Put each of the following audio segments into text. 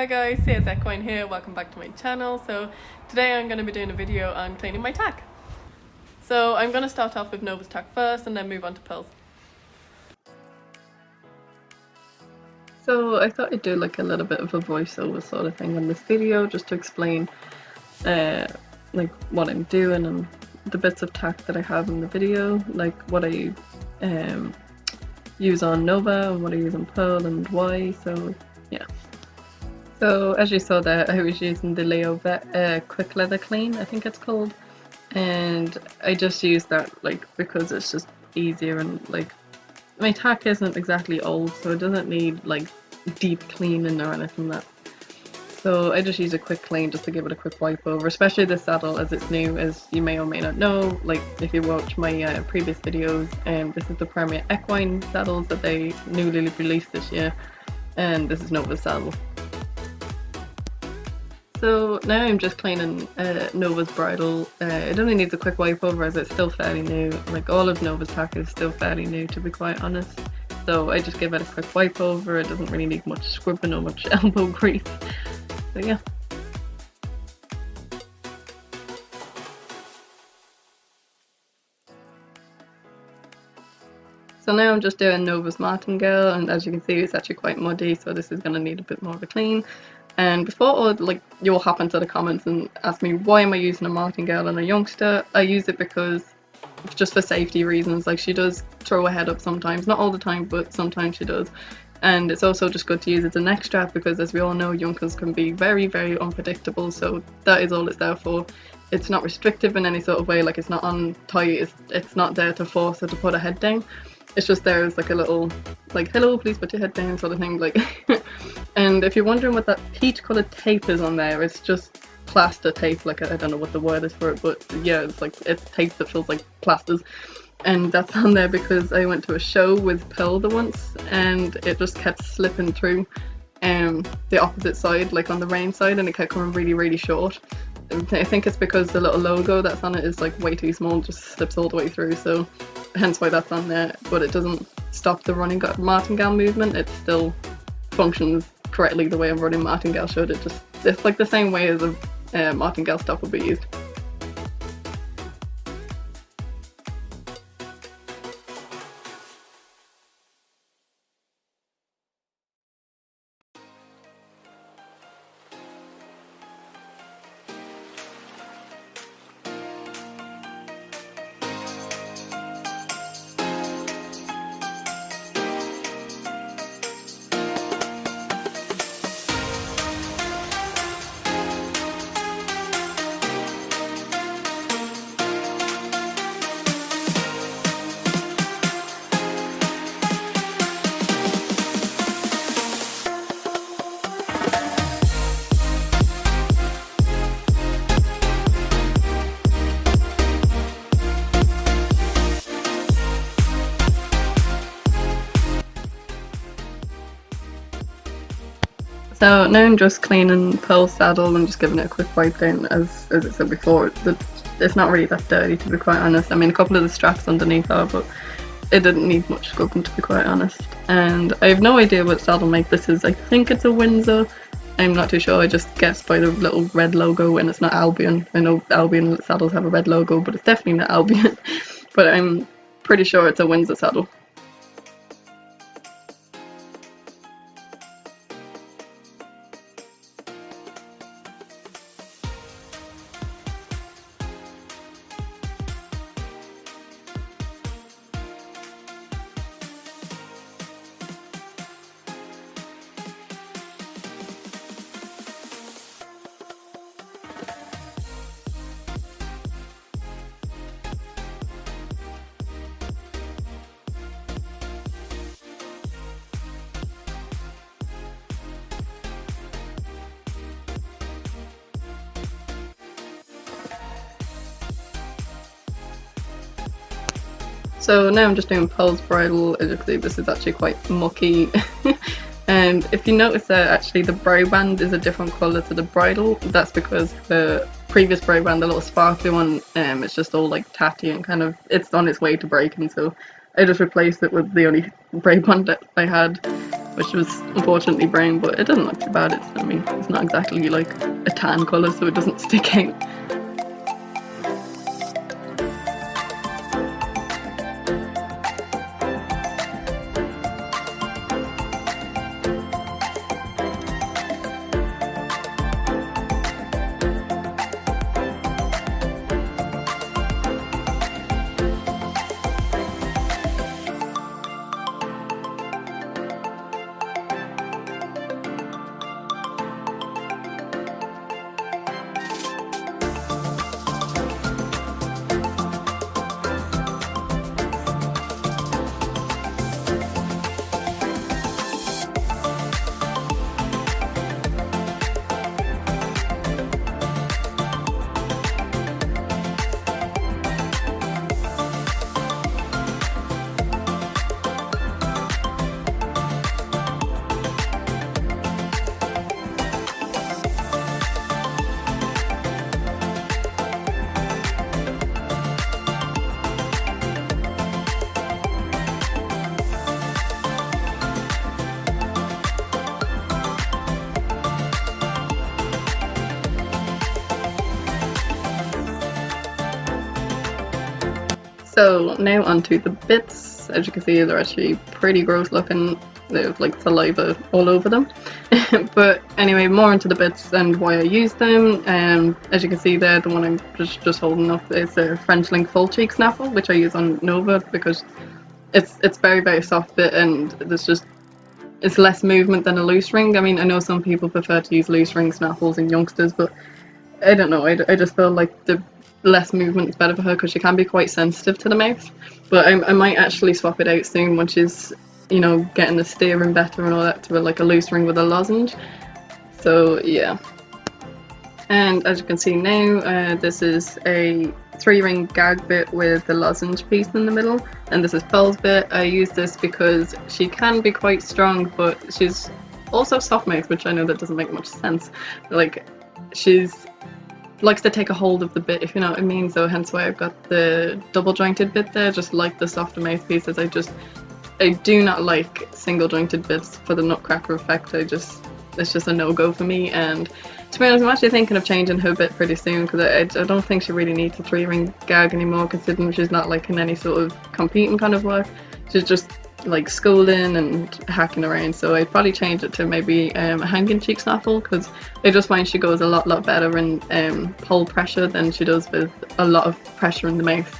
Hi guys, it's Equine here, welcome back to my channel. So today I'm going to be doing a video on cleaning my tack. So I'm going to start off with Nova's tack first and then move on to Pearl's. So I thought I'd do like a little bit of a voiceover sort of thing on this video just to explain like what I'm doing and the bits of tack that I have in the video, like what I use on Nova and what I use on Pearl and why. So yeah. So as you saw there, I was using the Leo Quick Leather Clean, I think it's called, and I just use that like because it's just easier, and like my tack isn't exactly old, so it doesn't need like deep cleaning or anything like that. So I just use a quick clean just to give it a quick wipe over, especially this saddle as it's new, as you may or may not know. Like if you watch my previous videos, this is the Premier Equine saddles that they newly released this year, and this is Nova's saddle. So now I'm just cleaning Nova's bridle. It only needs a quick wipe over as it's still fairly new. Like all of Nova's tack is still fairly new, to be quite honest. So I just give it a quick wipe over. It doesn't really need much scrubbing or much elbow grease. So yeah. So now I'm just doing Nova's martingale, and as you can see it's actually quite muddy, so this is going to need a bit more of a clean. And before like you'll hop into the comments and ask me why am I using a martingale on a youngster, I use it because just for safety reasons. Like she does throw her head up sometimes, not all the time, but sometimes she does. And it's also just good to use as a neck strap because, as we all know, youngsters can be very, very unpredictable, so that is all it's there for. It's not restrictive in any sort of way, like it's not on tight, it's not there to force her to put her head down. It's just there as like a little, like, hello, please put your head down sort of thing, like. And if you're wondering what that peach coloured tape is on there, it's just plaster tape, like I don't know what the word is for it, but yeah, it's tape that feels like plasters. And that's on there because I went to a show with Pearl once and it just kept slipping through the opposite side, like on the rein side, and it kept coming really, really short. I think it's because the little logo that's on it is like way too small, just slips all the way through, so hence why that's on there. But it doesn't stop the running martingale movement, it still functions correctly the way a running martingale should. It's like the same way as a martingale stop would be used. So now I'm just cleaning Pearl's saddle and just giving it a quick wipe down. As I said before, it's not really that dirty, to be quite honest. I mean, a couple of the straps underneath are, but it didn't need much scrubbing, to be quite honest. And I have no idea what saddle make this is. I think it's a Windsor. I'm not too sure. I just guessed by the little red logo, and it's not Albion. I know Albion saddles have a red logo, but it's definitely not Albion. But I'm pretty sure it's a Windsor saddle. So now I'm just doing Pearl's bridle. As you can see, this is actually quite mucky. And if you notice that actually the brow band is a different colour to the bridle, that's because the previous brow band, the little sparkly one, it's just all like tatty and kind of, it's on its way to breaking, so I just replaced it with the only brow band that I had. which was unfortunately brown, but it doesn't look too bad. I mean, it's not exactly like a tan colour, so it doesn't stick out. So now onto the bits. As you can see, they're actually pretty gross looking. They have like saliva all over them. But anyway, more into the bits and why I use them. As you can see there, the one I'm just holding up is a French link full cheek snaffle, which I use on Nova because it's very soft bit, and it's less movement than a loose ring. I mean, I know some people prefer to use loose ring snaffles in youngsters, but I don't know. I just feel like the less movement is better for her because she can be quite sensitive to the mouth. But I might actually swap it out soon when she's, you know, getting the steering better and all that, to like a loose ring with a lozenge. So yeah. And as you can see now, this is a 3-ring gag bit with the lozenge piece in the middle, and this is Pearl's bit. I use this because she can be quite strong, but she's also soft mouth, which I know that doesn't make much sense. Like, she's likes to take a hold of the bit, if you know what I mean, so hence why I've got the double jointed bit there, just like the softer mouth pieces. I do not like single jointed bits for the nutcracker effect. It's just a no-go for me. And to be honest, I'm actually thinking of changing her bit pretty soon, because I don't think she really needs a 3-ring gag anymore, considering she's not like in any sort of competing kind of work. She's just like schooling and hacking around, so I'd probably change it to maybe a hanging cheek snaffle, because I just find she goes a lot better in pole pressure than she does with a lot of pressure in the mouth.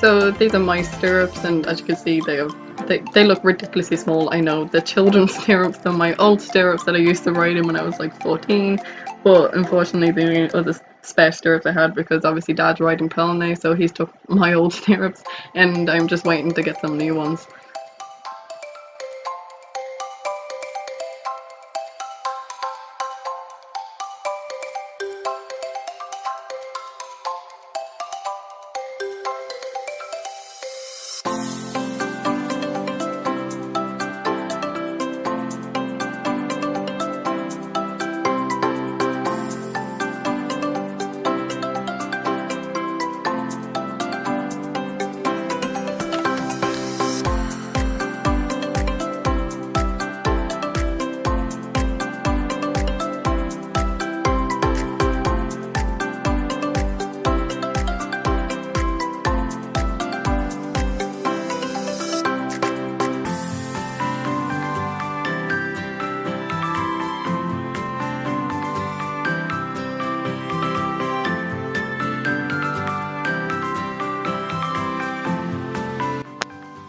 So these are my stirrups, and as you can see, they look ridiculously small. I know, the children's stirrups are my old stirrups that I used to ride in when I was like 14, but unfortunately the other spare stirrups I had, because obviously Dad's riding Pearl now, so he's took my old stirrups, and I'm just waiting to get some new ones.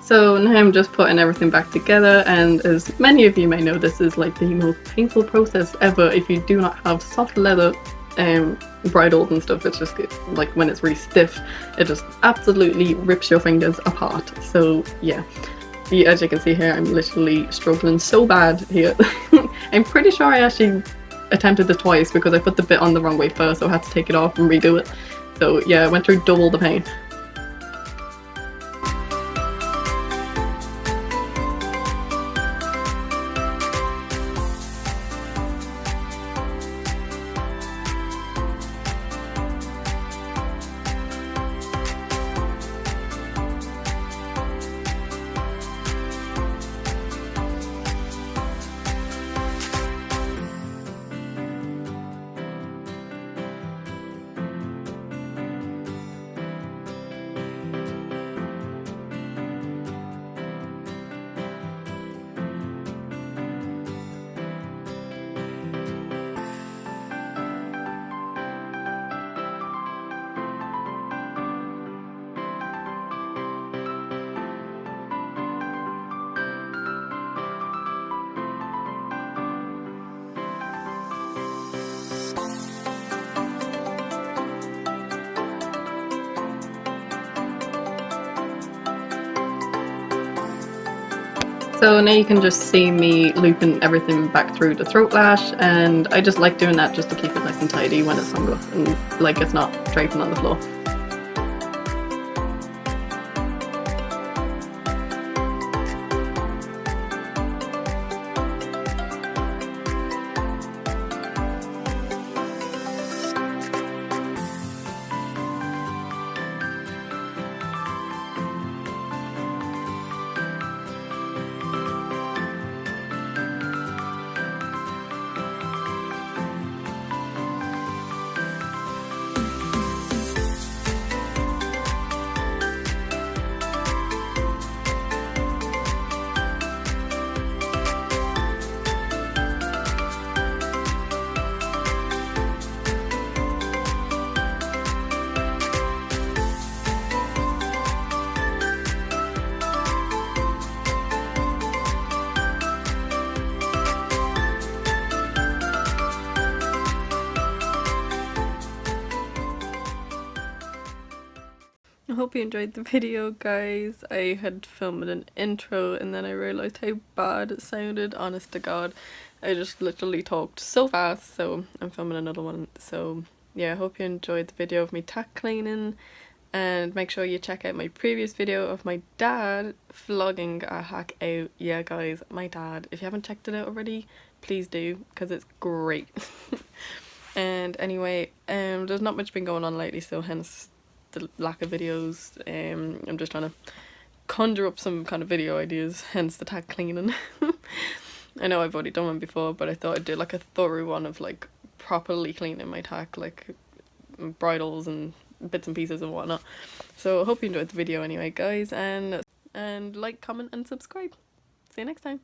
So now I'm just putting everything back together, and as many of you may know, this is like the most painful process ever if you do not have soft leather bridles and stuff, it's just like when it's really stiff, it just absolutely rips your fingers apart. So yeah, as you can see here, I'm literally struggling so bad here. I'm pretty sure I actually attempted this twice because I put the bit on the wrong way first, so I had to take it off and redo it. So yeah, I went through double the pain. So now you can just see me looping everything back through the throat lash, and I just like doing that just to keep it nice and tidy when it's hung up and like it's not draping on the floor. I hope you enjoyed the video, guys. I had filmed an intro and then I realised how bad it sounded, honest to god. I just literally talked so fast, so I'm filming another one. So yeah, I hope you enjoyed the video of me tack cleaning, and make sure you check out my previous video of my dad vlogging a hack out. Yeah guys, my dad, if you haven't checked it out already, please do, because it's great. And anyway, there's not much been going on lately, so hence the lack of videos. I'm just trying to conjure up some kind of video ideas, hence the tack cleaning. I know I've already done one before, but I thought I'd do like a thorough one of like properly cleaning my tack, like bridles and bits and pieces and whatnot. So I hope you enjoyed the video anyway, guys, and like, comment and subscribe. See you next time.